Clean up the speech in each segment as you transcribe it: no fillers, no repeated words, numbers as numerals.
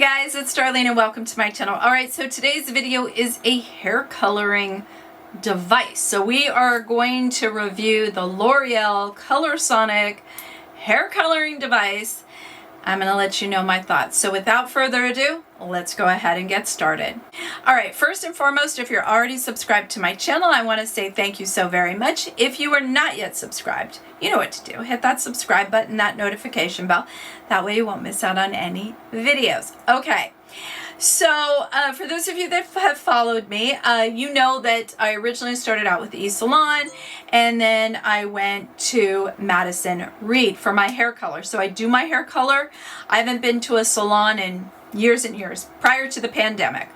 guys, it's Darlene and welcome to my channel. Alright, so today's video is a hair coloring device. So we are going to review the Loreal Colorsonic hair coloring device. I'm going to let you know my thoughts. So without further ado, let's go ahead and get started. Alright, first and foremost, if you're already subscribed to my channel, I want to say thank you so very much. If you are not yet subscribed, you know what to do. Hit that subscribe button, that notification bell. That way you won't miss out on any videos. Okay. So, for those of you that have followed me, you know that I originally started out with eSalon, and then I went to Madison Reed for my hair color. So I do my hair color. I haven't been to a salon in years and years, prior to the pandemic.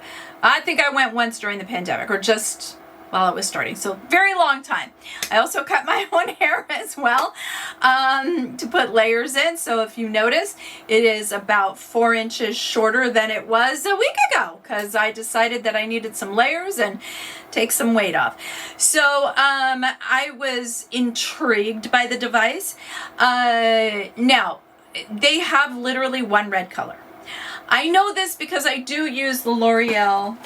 I think I went once during the pandemic, or just while it was starting, so very long time. I also cut my own hair as well to put layers in. So if you notice, it is about 4 inches shorter than it was a week ago because I decided that I needed some layers and take some weight off. So I was intrigued by the device. Now, they have literally one red color. I know this because I do use the Loreal.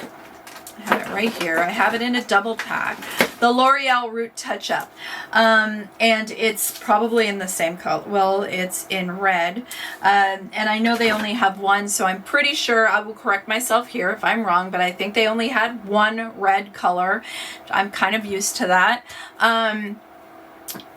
I have it right here. I have it in a double pack. The L'Oreal Root Touch Up. And it's probably in the same color. Well, it's in red. And I know they only have one, so I'm pretty sure, I will correct myself here if I'm wrong, but I think they only had one red color. I'm kind of used to that.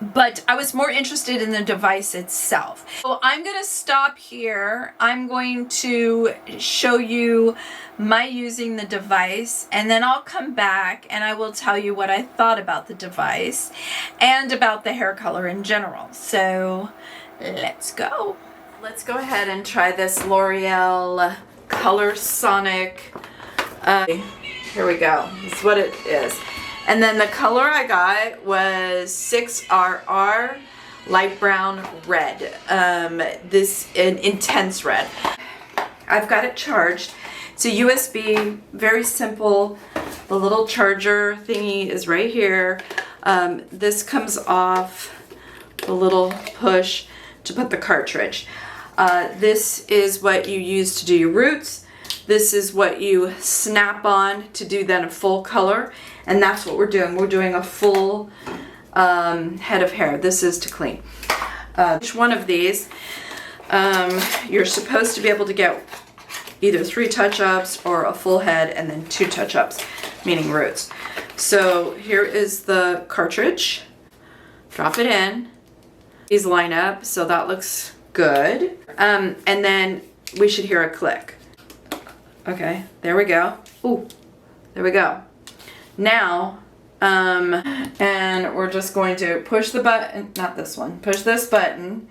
But I was more interested in the device itself. So I'm going to stop here. I'm going to show you my using the device, and then I'll come back and I will tell you what I thought about the device and about the hair color in general. So let's go. Let's go ahead and try this L'Oreal Colorsonic. Here we go. This is what it is. And then the color I got was 6RR light brown red. This an intense red. I've got it charged. It's a USB, very simple. The little charger thingy is right here. This comes off the little push to put the cartridge. This is what you use to do your roots. This is what you snap on to do then a full color. And that's what we're doing. We're doing a full head of hair. This is to clean. Each one of these, you're supposed to be able to get either 3 touch-ups or a full head and then 2 touch-ups, meaning roots. So here is the cartridge. Drop it in. These line up, so that looks good. And then we should hear a click. Okay, there we go. Ooh, there we go. Now, and we're just going to push the button, not this one, push this button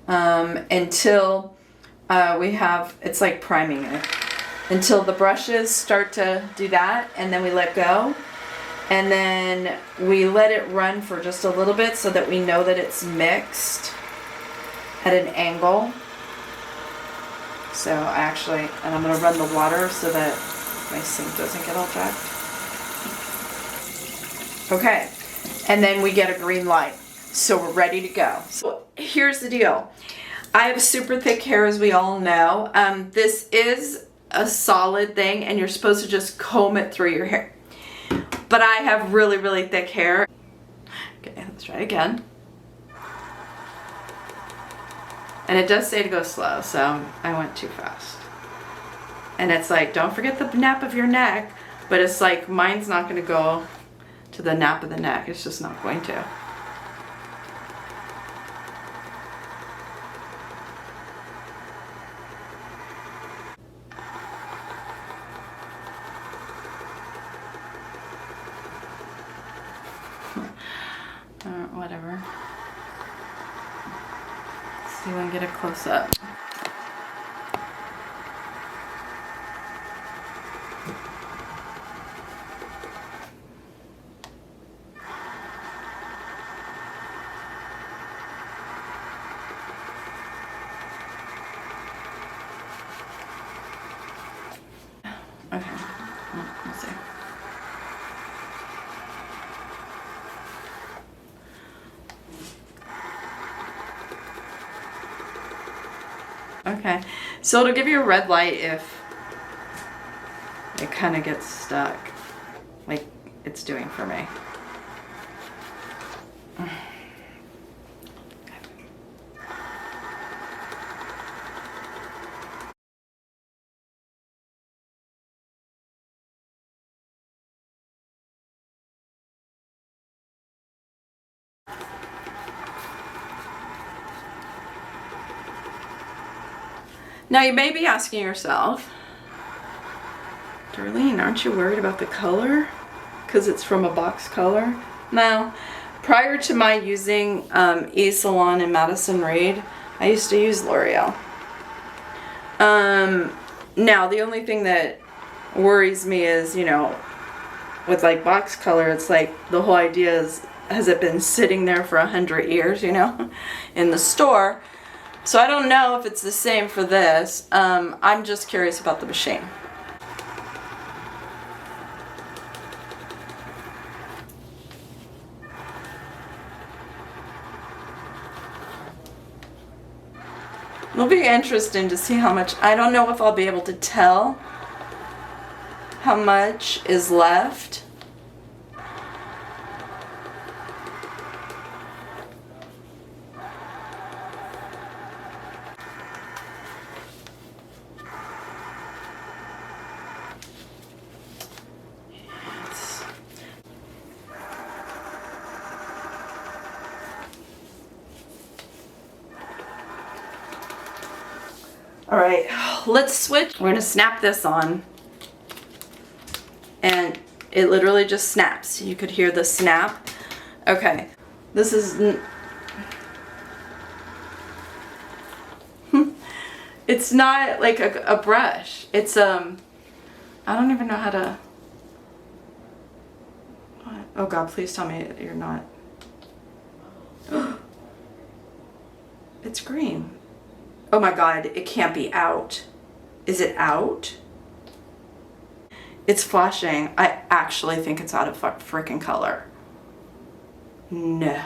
until we have, it's like priming it, until the brushes start to do that, and then we let go, and then we let it run for just a little bit so that we know that it's mixed at an angle. So actually, and I'm going to run the water so that my sink doesn't get all jacked. Okay, and then we get a green light, so we're ready to go. So here's the deal. I have super thick hair, as we all know. This is a solid thing, and you're supposed to just comb it through your hair. But I have really, really thick hair. Okay, let's try again. And it does say to go slow, so I went too fast. And it's like, don't forget the nap of your neck, but it's like, mine's not going to go to the nape of the neck. It's just not going to. Whatever. Let's see if I can get a close up. Okay, we'll see. Okay, So it'll give you a red light if it kind of gets stuck, like it's doing for me. Now you may be asking yourself, Darlene, aren't you worried about the color? Because it's from a box color? No. Prior to my using Salon and Madison Reed, I used to use L'Oreal. Now the only thing that worries me is, you know, with like box color, it's like the whole idea is, has it been sitting there for 100 years, you know, in the store? So I don't know if it's the same for this. I'm just curious about the machine. It'll be interesting to see how much, I don't know if I'll be able to tell how much is left. All right, let's switch. We're gonna snap this on, and it literally just snaps. You could hear the snap. Okay, this is, it's not like a brush. It's, I don't even know how to, what? Oh God, please tell me you're not. It's green. Oh my God, it can't be out. Is it out? It's flashing. I actually think it's out of freaking color. No.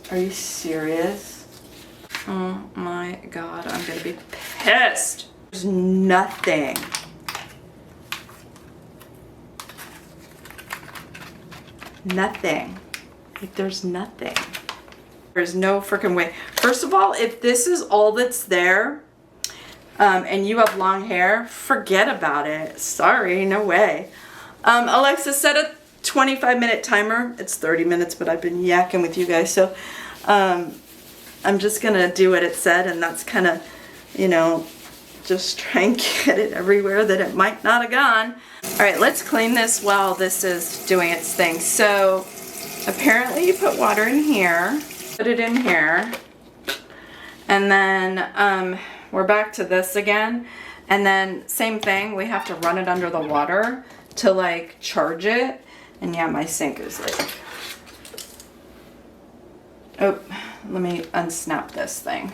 Are you serious? Oh my God, I'm gonna be pissed. There's nothing. Nothing. Like there's nothing. There's no freaking way. First of all, if this is all that's there, and you have long hair, forget about it. Sorry, no way. Alexa, set a 25-minute timer. It's 30 minutes, but I've been yakking with you guys, so I'm just gonna do what it said, and that's kind of, you know, just try and get it everywhere that it might not have gone. All right, let's clean this while this is doing its thing. So apparently you put water in here. Put it in here, and then we're back to this again, and then same thing, we have to run it under the water to like charge it. And yeah, my sink is like, oh, let me unsnap this thing.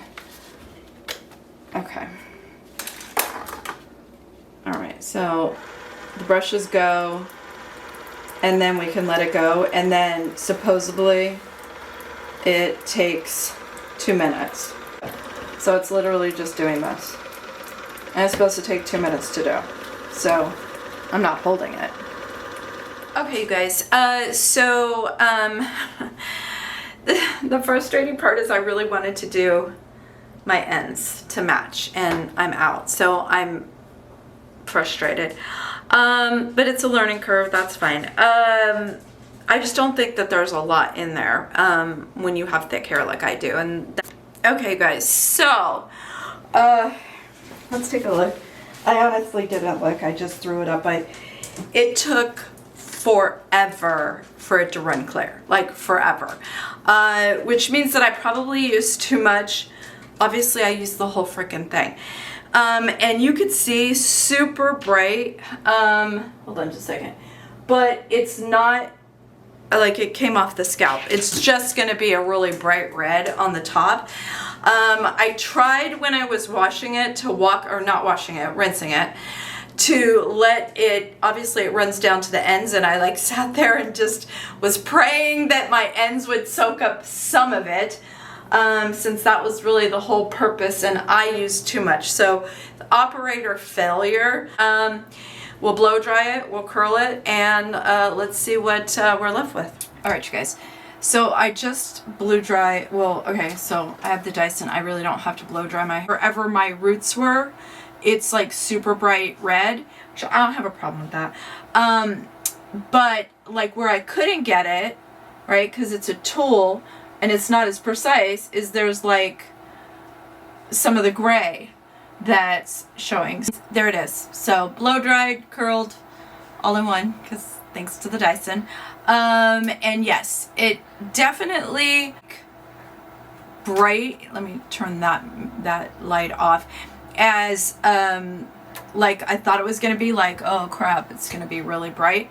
Okay, all right, so the brushes go, and then we can let it go, and then supposedly it takes 2 minutes. So it's literally just doing this. And it's supposed to take 2 minutes to do. So I'm not holding it. Okay, you guys. The frustrating part is I really wanted to do my ends to match, and I'm out. So I'm frustrated. But it's a learning curve. That's fine. I just don't think that there's a lot in there when you have thick hair like I do. And okay, guys, so let's take a look. I honestly didn't look. I just threw it up. It took forever for it to run clear, like forever, which means that I probably used too much. Obviously, I used the whole freaking thing. And you could see super bright. Hold on just a second. But it's not like it came off the scalp. It's just gonna be a really bright red on the top. I tried when I was washing it to rinsing it, to let it, obviously it runs down to the ends, and I like sat there and just was praying that my ends would soak up some of it. since that was really the whole purpose and I used too much. So the operator failure, we'll blow dry it, we'll curl it, and let's see what we're left with. All right, you guys. So I just blew dry, well, okay, so I have the Dyson. I really don't have to blow dry my hair. Wherever my roots were, it's like super bright red, which I don't have a problem with that. But like where I couldn't get it, right, because it's a tool and it's not as precise, is there's like some of the gray that's showing. There it is. So blow dried, curled, all in one, because thanks to the Dyson. And yes, it definitely bright. Let me turn that light off. As like I thought it was gonna be, like, oh crap, it's gonna be really bright.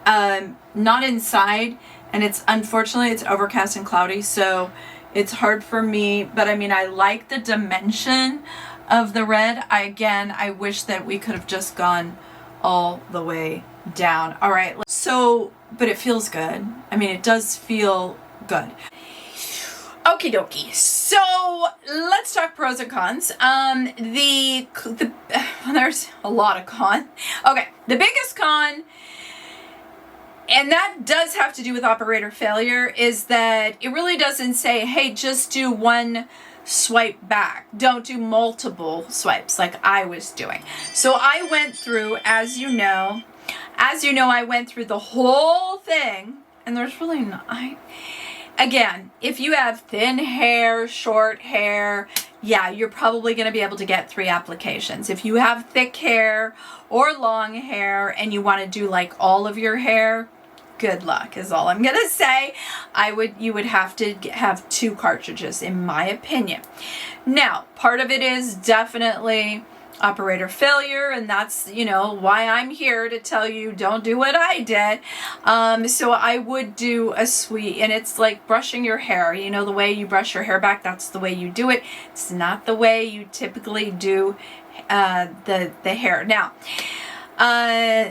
Not inside, and unfortunately it's overcast and cloudy, so it's hard for me. But I mean, I like the dimension of the red. I wish that we could have just gone all the way down. All right, so, but it feels good. I mean, it does feel good. Okie dokie. So let's talk pros and cons. There's a lot of cons. Okay, the biggest con, and that does have to do with operator failure, is that it really doesn't say, hey, just do one swipe back. Don't do multiple swipes like I was doing. So I went through, as you know, I went through the whole thing, and there's really not, again, if you have thin hair, short hair, yeah, you're probably going to be able to get 3 applications. If you have thick hair or long hair and you want to do like all of your hair, good luck is all I'm going to say. You would have to have 2 cartridges, in my opinion. Now, part of it is definitely operator failure, and that's, you know, why I'm here to tell you don't do what I did. So I would do a sweep, and it's like brushing your hair. You know, the way you brush your hair back, that's the way you do it. It's not the way you typically do the hair. Now,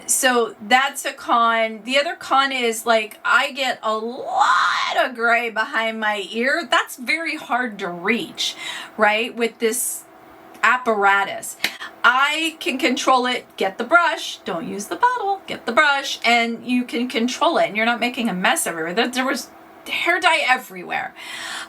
so that's a con. The other con is, like, I get a lot of gray behind my ear. That's very hard to reach, right, with this apparatus. I can control it. Get the brush, don't use the bottle, get the brush, and you can control it, and you're not making a mess everywhere. There was hair dye everywhere.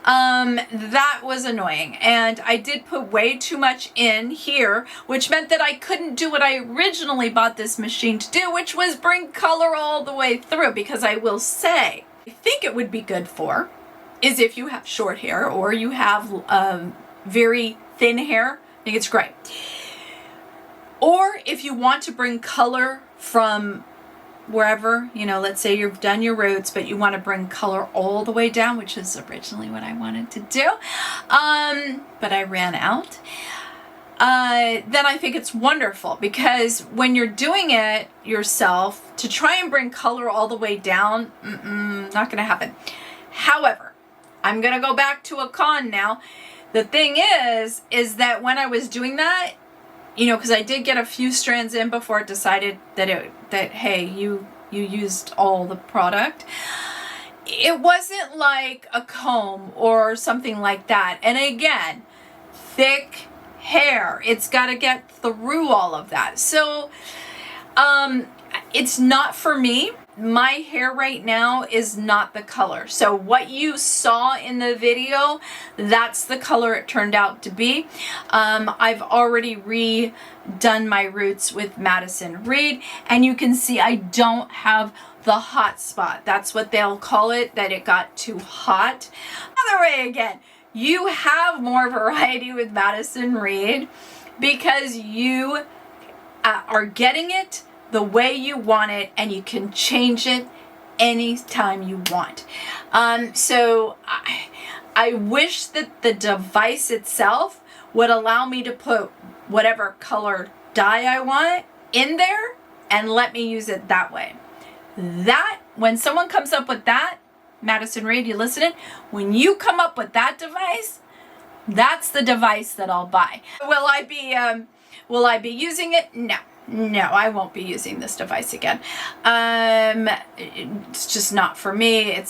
That was annoying, and I did put way too much in here, which meant that I couldn't do what I originally bought this machine to do, which was bring color all the way through. Because I will say, I think it would be good for is if you have short hair or you have very thin hair. I think it's great. Or if you want to bring color from wherever, you know, let's say you've done your roots, but you want to bring color all the way down, which is originally what I wanted to do, but I ran out, then I think it's wonderful, because when you're doing it yourself, to try and bring color all the way down, not going to happen. However, I'm going to go back to a con now. The thing is that when I was doing that, you know, because I did get a few strands in before it decided that hey, you used all the product. It wasn't like a comb or something like that. And again, thick hair, it's got to get through all of that. So it's not for me. My hair right now is not the color. So what you saw in the video, that's the color it turned out to be. I've already redone my roots with Madison Reed, and you can see I don't have the hot spot. That's what they'll call it, that it got too hot. Other way again, you have more variety with Madison Reed because you are getting it the way you want it, and you can change it anytime you want. So I wish that the device itself would allow me to put whatever color dye I want in there and let me use it that way. That, when someone comes up with that, Madison Reed, you listening? When you come up with that device, that's the device that I'll buy. Will I be using it? No. No, I won't be using this device again. It's just not for me.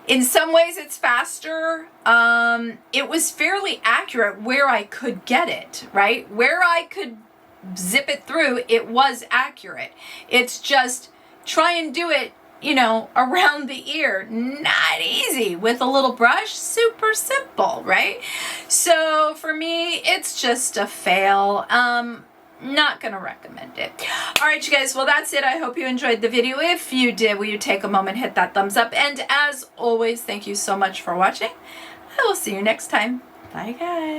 In some ways it's faster. It was fairly accurate where I could get it, right? Where I could zip it through, it was accurate. It's just try and do it, you know, around the ear. Not easy. With a little brush, super simple, right? So for me, it's just a fail. Not gonna recommend it. All right, you guys, well, that's it. I hope you enjoyed the video. If you did, will you take a moment, hit that thumbs up, and as always, thank you so much for watching. I will see you next time. Bye, guys.